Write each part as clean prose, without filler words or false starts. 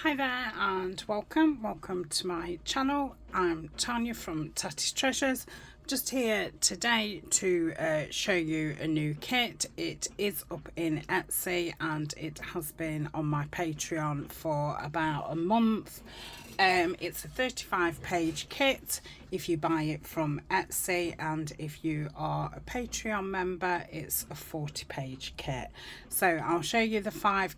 Hi there and welcome to my channel. I'm Tania from Tatty Treasures. Just here today to show you a new kit. It is up in Etsy and it has been on my Patreon for about a month. It's a 35-page kit if you buy it from Etsy, and if you are a Patreon member it's a 40-page kit. So I'll show you the 5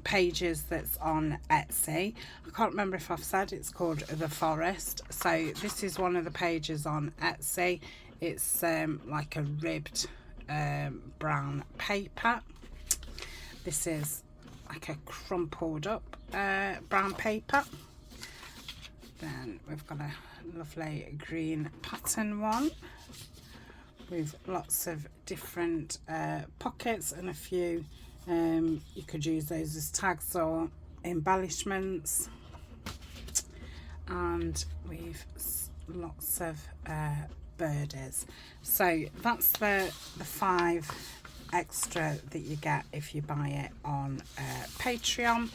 pages that's on Etsy. I can't remember if I've said it's called The Forest. So this is one of the pages on Etsy. It's like a ribbed brown paper. This is like a crumpled up brown paper. Then we've got a lovely green pattern one with lots of different pockets and a few you could use those as tags or embellishments, and we've lots of birdies. So that's the 5 extra that you get if you buy it on Patreon.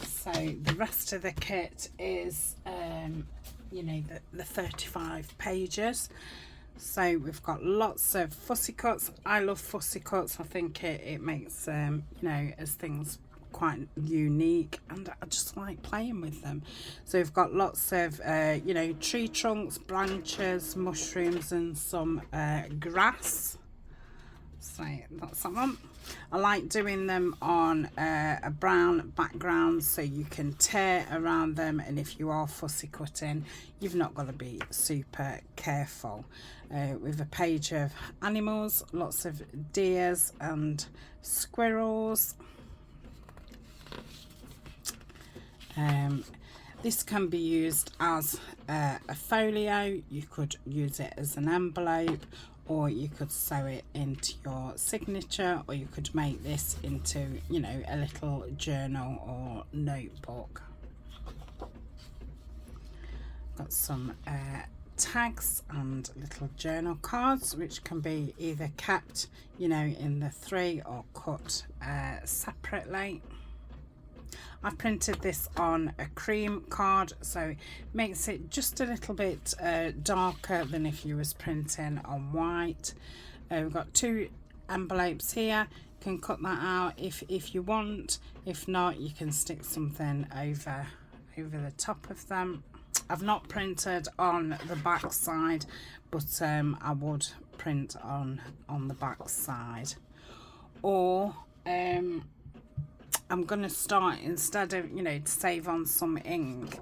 So the rest of the kit is you know, the 35 pages. So we've got lots of fussy cuts. I love fussy cuts. I think it makes you know, as things quite unique, and I just like playing with them. So we've got lots of you know, tree trunks, branches, mushrooms and some grass. So that's that one. I like doing them on a brown background so you can tear around them, and if you are fussy cutting you've not got to be super careful. With a page of animals, lots of deers and squirrels. This can be used as a folio. You could use it as an envelope, or you could sew it into your signature, or you could make this into, you know, a little journal or notebook. Got some tags and little journal cards which can be either kept, you know, in the 3 or cut separately. I've printed this on a cream card, so it makes it just a little bit darker than if you was printing on white. We've got 2 envelopes here. You can cut that out if you want. If not, you can stick something over the top of them. I've not printed on the back side, but I would print on the back side. Or I'm going to start, instead of, you know, to save on some ink,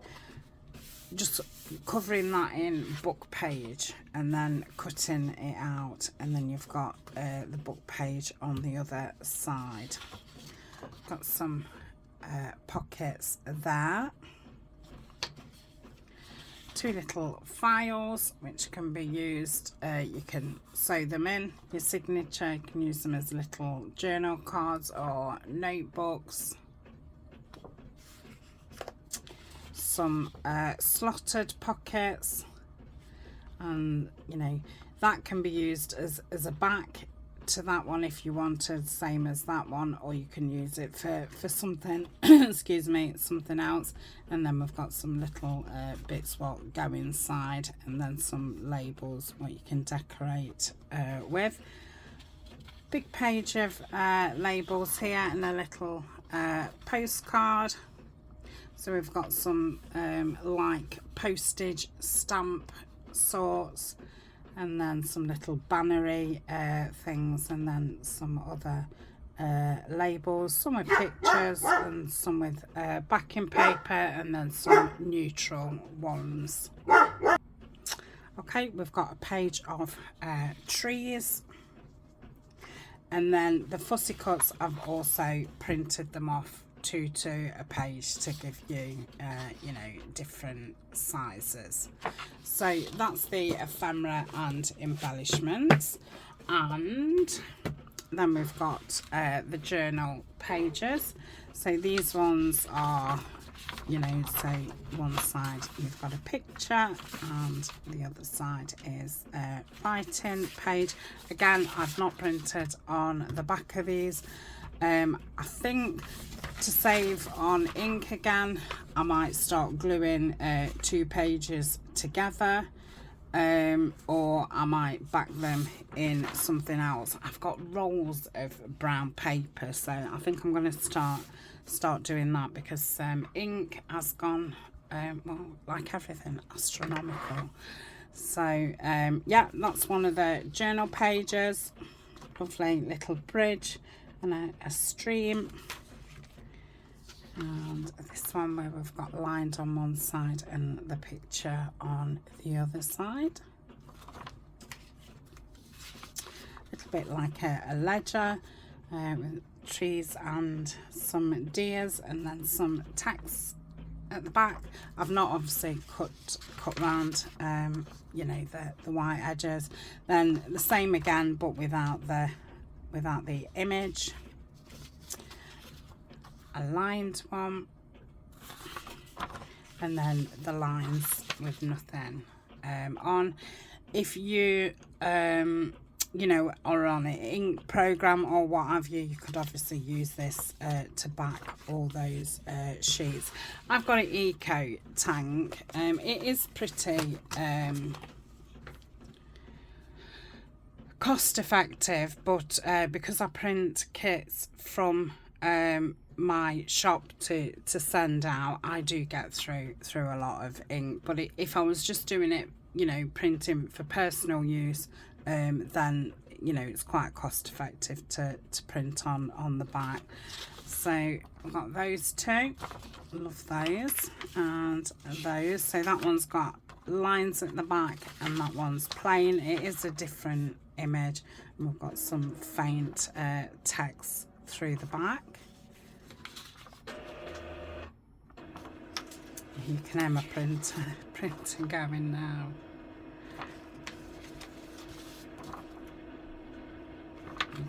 just covering that in book page and then cutting it out, and then you've got the book page on the other side. Got some pockets there. 2 little files which can be used, you can sew them in your signature, you can use them as little journal cards or notebooks. Some slotted pockets, and you know, that can be used as a back to that one if you wanted, same as that one, or you can use it for something excuse me, something else. And then we've got some little bits what go inside, and then some labels what you can decorate with. Big page of labels here, and a little postcard. So we've got some like postage stamp sorts, and then some little bannery things, and then some other labels, some with pictures and some with backing paper, and then some neutral ones. Okay, we've got a page of trees, and then the fussy cuts I've also printed them off to a page to give you you know, different sizes. So that's the ephemera and embellishments. And then we've got the journal pages. So these ones are, you know, so one side you've got a picture and the other side is a writing page. Again, I've not printed on the back of these. I think To save on ink again, I might start gluing 2 pages together, or I might back them in something else. I've got rolls of brown paper, so I think I'm going to start doing that, because ink has gone, well, like everything, astronomical. So yeah, that's one of the journal pages. Lovely little bridge and a stream. And this one where we've got lines on one side and the picture on the other side. A little bit like a ledger with trees and some deers, and then some text at the back. I've not obviously cut round you know, the white edges. Then the same again, but without the image. A lined one, and then the lines with nothing on. If you you know, are on an ink program or what have you, you could obviously use this to back all those sheets. I've got an eco tank. It is pretty cost effective, but because I print kits from my shop to send out, I do get through a lot of ink. But if I was just doing it, you know, printing for personal use, then, you know, it's quite cost effective to print on the back. So I've got those two, love those, and those. So that one's got lines at the back and that one's plain. It is a different image, and we've got some faint text through the back. You can hear my printer going now.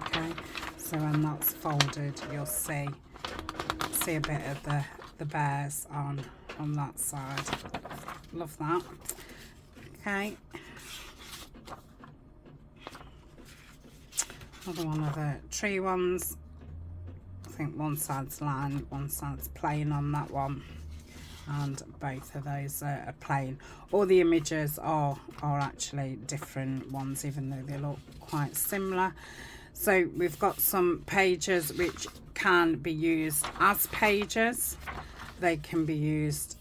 Okay, so when that's folded, you'll see a bit of the bears on that side. Love that. Okay. Another one of the tree ones. I think one side's lined, one side's plain on that one, and both of those are plain. All the images are actually different ones, even though they look quite similar. So we've got some pages which can be used as pages. They can be used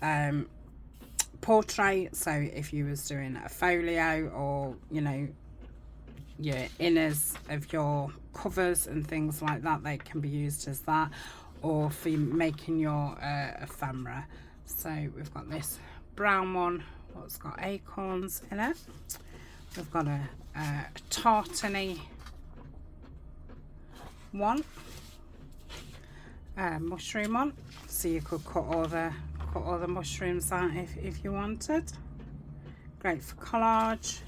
portrait, so if you was doing a folio, or, you know, your inners of your covers and things like that, they can be used as that, or for making your ephemera. So we've got this brown one, what's got acorns in it. We've got a tartany one, mushroom one, so you could cut all the mushrooms out if you wanted. Great for collage.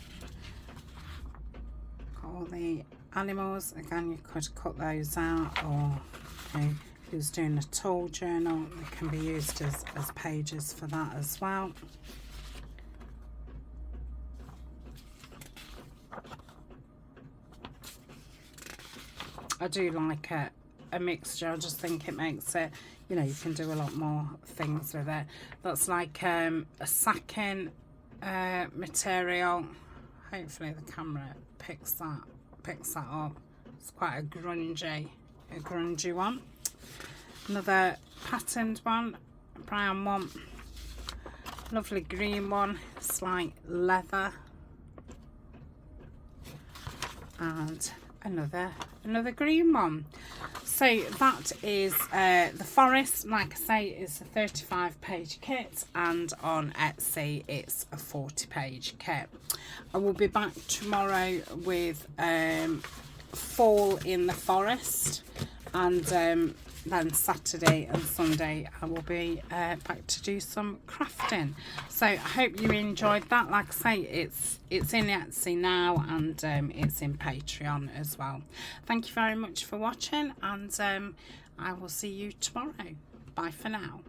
Got all the animals, again, you could cut those out, or, you know, if you was doing a tall journal, they can be used as pages for that as well. I do like a mixture. I just think it makes it, you know, you can do a lot more things with it. That's like a sacking material. Hopefully the camera picks that up. It's quite a grungy one. Another patterned one, a brown one. Lovely green one. It's like leather. And another green one. So that is the forest. Like I say, it's a 35-page kit, and on Etsy it's a 40-page kit. I will be back tomorrow with fall in the forest, and then Saturday and Sunday I will be back to do some crafting. So I hope you enjoyed that. Like I say, it's in Etsy now, and it's in Patreon as well. Thank you very much for watching, and I will see you tomorrow. Bye for now.